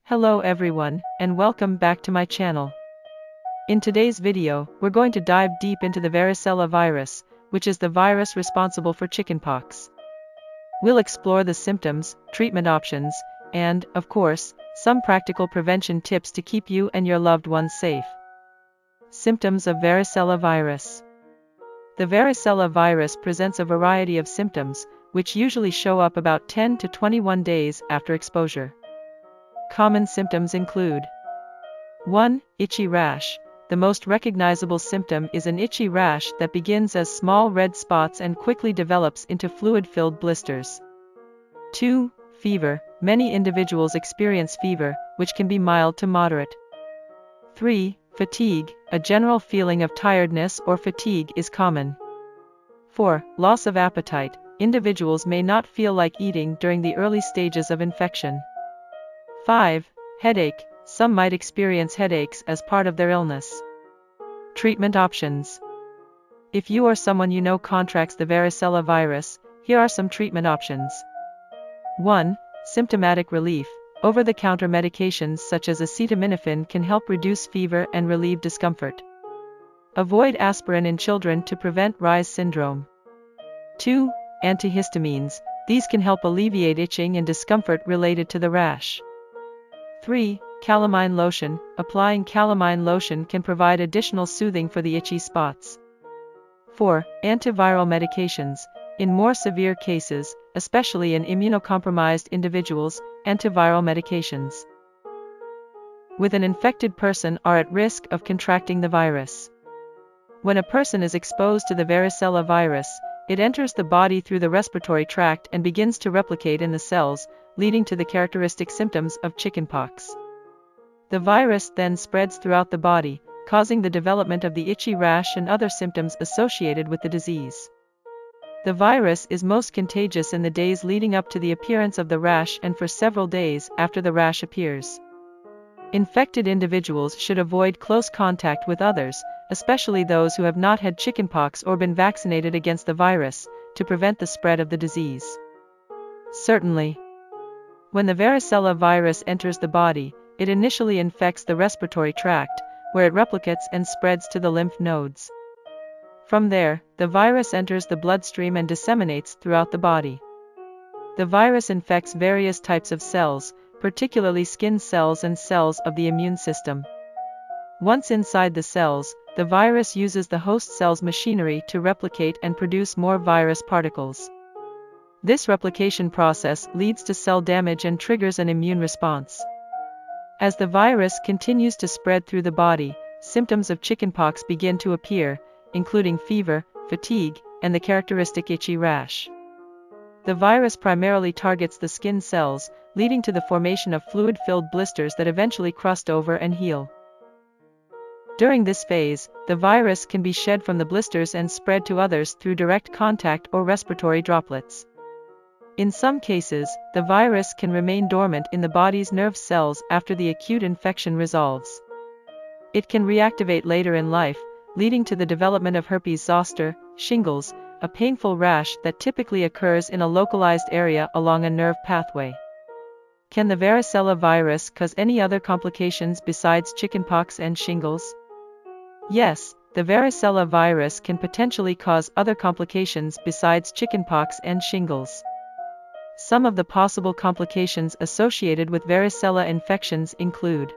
Hello everyone, and welcome back to my channel. In today's video, we're going to dive deep into the varicella virus, which is the virus responsible for chickenpox. We'll explore the symptoms, treatment options, and, of course, some practical prevention tips to keep you and your loved ones safe. Symptoms of varicella virus. The varicella virus presents a variety of symptoms, which usually show up about 10 to 21 days after exposure. Common symptoms include 1. Itchy rash. The most recognizable symptom is an itchy rash that begins as small red spots and quickly develops into fluid-filled blisters. 2. Fever. Many individuals experience fever, which can be mild to moderate. 3. Fatigue. A general feeling of tiredness or fatigue is common. 4. Loss of appetite. Individuals may not feel like eating during the early stages of infection. 5. Headache. Some might experience headaches as part of their illness. Treatment options. If you or someone you know contracts the varicella virus, here are some treatment options. 1. Symptomatic relief. Over-the-counter medications such as acetaminophen can help reduce fever and relieve discomfort. Avoid aspirin in children to prevent Rash syndrome. 2. Antihistamines. These can help alleviate itching and discomfort related to the rash. 3. Calamine lotion. Applying calamine lotion can provide additional soothing for the itchy spots. 4. Antiviral medications. In more severe cases, especially in immunocompromised individuals, antiviral medications with an infected person are at risk of contracting the virus. When a person is exposed to the varicella virus, it enters the body through the respiratory tract and begins to replicate in the cells, leading to the characteristic symptoms of chickenpox. The virus then spreads throughout the body, causing the development of the itchy rash and other symptoms associated with the disease. The virus is most contagious in the days leading up to the appearance of the rash and for several days after the rash appears. Infected individuals should avoid close contact with others, especially those who have not had chickenpox or been vaccinated against the virus, to prevent the spread of the disease. Certainly, when the varicella virus enters the body, it initially infects the respiratory tract, where it replicates and spreads to the lymph nodes. From there, the virus enters the bloodstream and disseminates throughout the body. The virus infects various types of cells, particularly skin cells and cells of the immune system. Once inside the cells, the virus uses the host cell's machinery to replicate and produce more virus particles. This replication process leads to cell damage and triggers an immune response. As the virus continues to spread through the body, symptoms of chickenpox begin to appear, including fever, fatigue, and the characteristic itchy rash. The virus primarily targets the skin cells, leading to the formation of fluid-filled blisters that eventually crust over and heal. During this phase, the virus can be shed from the blisters and spread to others through direct contact or respiratory droplets. In some cases, the virus can remain dormant in the body's nerve cells after the acute infection resolves. It can reactivate later in life, leading to the development of herpes zoster, shingles, a painful rash that typically occurs in a localized area along a nerve pathway. Can the varicella virus cause any other complications besides chickenpox and shingles? Yes, the varicella virus can potentially cause other complications besides chickenpox and shingles. Some of the possible complications associated with varicella infections include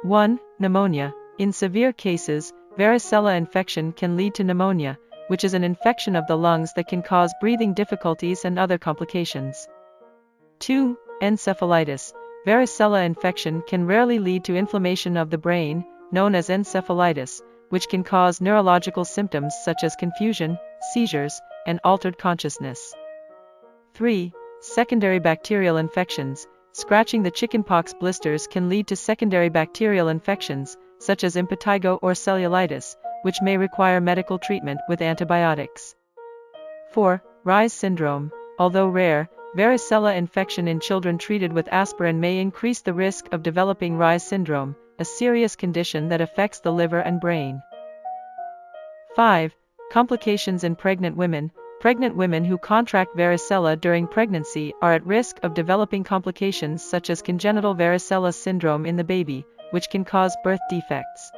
1. Pneumonia. In severe cases, varicella infection can lead to pneumonia, which is an infection of the lungs that can cause breathing difficulties and other complications. 2. Encephalitis. Varicella infection can rarely lead to inflammation of the brain, known as encephalitis, which can cause neurological symptoms such as confusion, seizures, and altered consciousness. 3. Secondary bacterial infections. Scratching the chickenpox blisters can lead to secondary bacterial infections, such as impetigo or cellulitis, which may require medical treatment with antibiotics. 4. Rash syndrome. Although rare, varicella infection in children treated with aspirin may increase the risk of developing Rash syndrome, a serious condition that affects the liver and brain. 5. Complications in pregnant women. Pregnant women who contract varicella during pregnancy are at risk of developing complications such as congenital varicella syndrome in the baby, which can cause birth defects.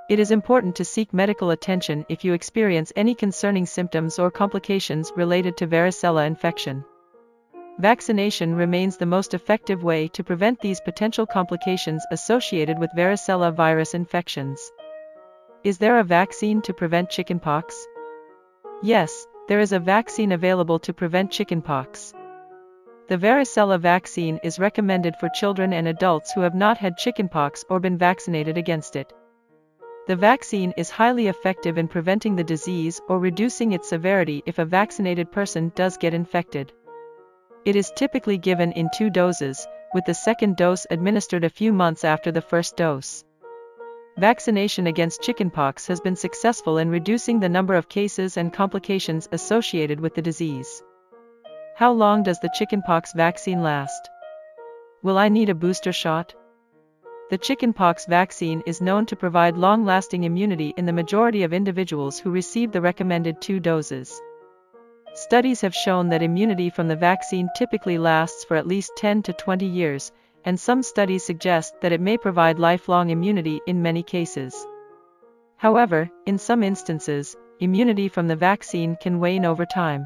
It is important to seek medical attention if you experience any concerning symptoms or complications related to varicella infection. Vaccination remains the most effective way to prevent these potential complications associated with varicella virus infections. Is there a vaccine to prevent chickenpox? Yes, there is a vaccine available to prevent chickenpox. The varicella vaccine is recommended for children and adults who have not had chickenpox or been vaccinated against it. The vaccine is highly effective in preventing the disease or reducing its severity if a vaccinated person does get infected. It is typically given in 2 doses, with the second dose administered a few months after the first dose. Vaccination against chickenpox has been successful in reducing the number of cases and complications associated with the disease. How long does the chickenpox vaccine last? Will I need a booster shot? The chickenpox vaccine is known to provide long-lasting immunity in the majority of individuals who receive the recommended 2 doses. Studies have shown that immunity from the vaccine typically lasts for at least 10 to 20 years, and some studies suggest that it may provide lifelong immunity in many cases. However, in some instances, immunity from the vaccine can wane over time,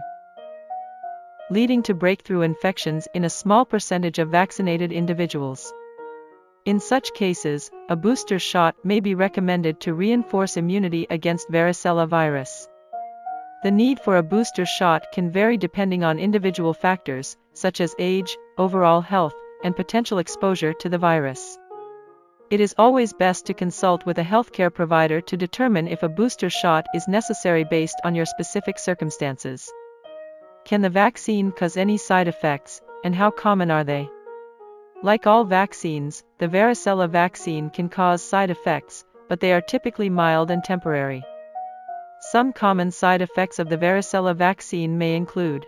leading to breakthrough infections in a small percentage of vaccinated individuals. In such cases, a booster shot may be recommended to reinforce immunity against varicella virus. The need for a booster shot can vary depending on individual factors, such as age, overall health, and potential exposure to the virus. It is always best to consult with a healthcare provider to determine if a booster shot is necessary based on your specific circumstances. Can the vaccine cause any side effects, and how common are they? Like all vaccines, the varicella vaccine can cause side effects, but they are typically mild and temporary. Some common side effects of the varicella vaccine may include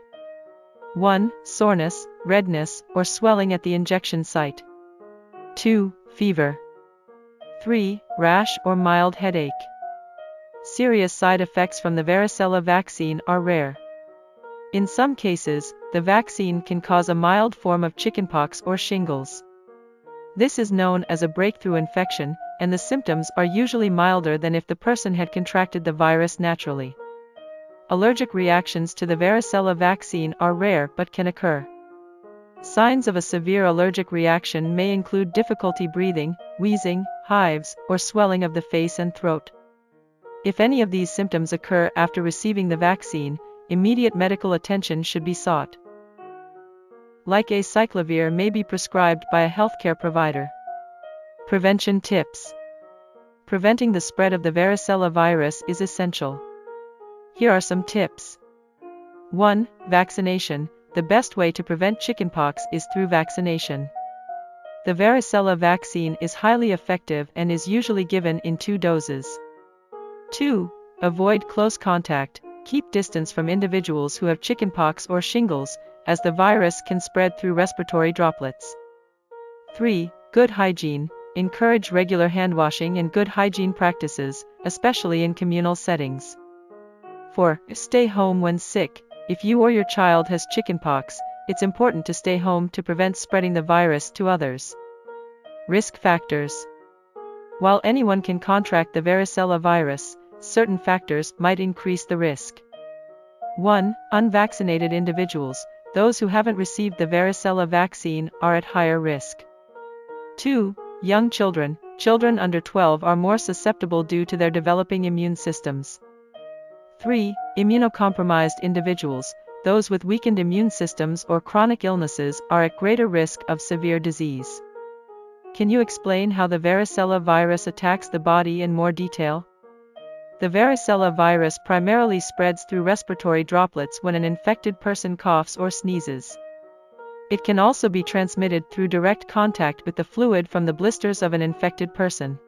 1. Soreness, redness, or swelling at the injection site. 2. Fever. 3. Rash or mild headache. Serious side effects from the varicella vaccine are rare. In some cases, the vaccine can cause a mild form of chickenpox or shingles. This is known as a breakthrough infection, and the symptoms are usually milder than if the person had contracted the virus naturally. Allergic reactions to the varicella vaccine are rare but can occur. Signs of a severe allergic reaction may include difficulty breathing, wheezing, hives, or swelling of the face and throat. If any of these symptoms occur after receiving the vaccine, immediate medical attention should be sought. Like acyclovir may be prescribed by a healthcare provider. Prevention tips. Preventing the spread of the varicella virus is essential. Here are some tips. 1. Vaccination. The best way to prevent chickenpox is through vaccination. The varicella vaccine is highly effective and is usually given in 2 doses. 2. Avoid close contact. Keep distance from individuals who have chickenpox or shingles, as the virus can spread through respiratory droplets. 3. Good hygiene. Encourage regular handwashing and good hygiene practices, especially in communal settings. 4. Stay home when sick. If you or your child has chickenpox, it's important to stay home to prevent spreading the virus to others. Risk factors. While anyone can contract the varicella virus, certain factors might increase the risk. 1. Unvaccinated individuals. Those who haven't received the varicella vaccine are at higher risk. 2. Young children. Children under 12 are more susceptible due to their developing immune systems. 3. Immunocompromised individuals. Those with weakened immune systems or chronic illnesses are at greater risk of severe disease. Can you explain how the varicella virus attacks the body in more detail? The varicella virus primarily spreads through respiratory droplets when an infected person coughs or sneezes. It can also be transmitted through direct contact with the fluid from the blisters of an infected person.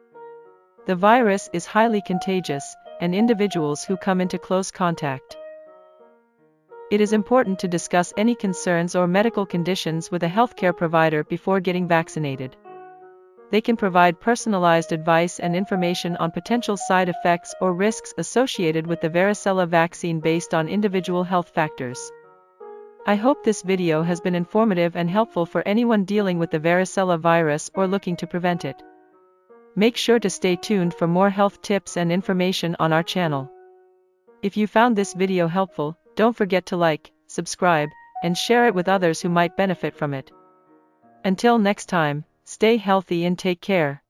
The virus is highly contagious, and individuals who come into close contact. It is important to discuss any concerns or medical conditions with a healthcare provider before getting vaccinated. They can provide personalized advice and information on potential side effects or risks associated with the varicella vaccine based on individual health factors. I hope this video has been informative and helpful for anyone dealing with the varicella virus or looking to prevent it. Make sure to stay tuned for more health tips and information on our channel. If you found this video helpful, don't forget to like, subscribe, and share it with others who might benefit from it. Until next time, stay healthy and take care.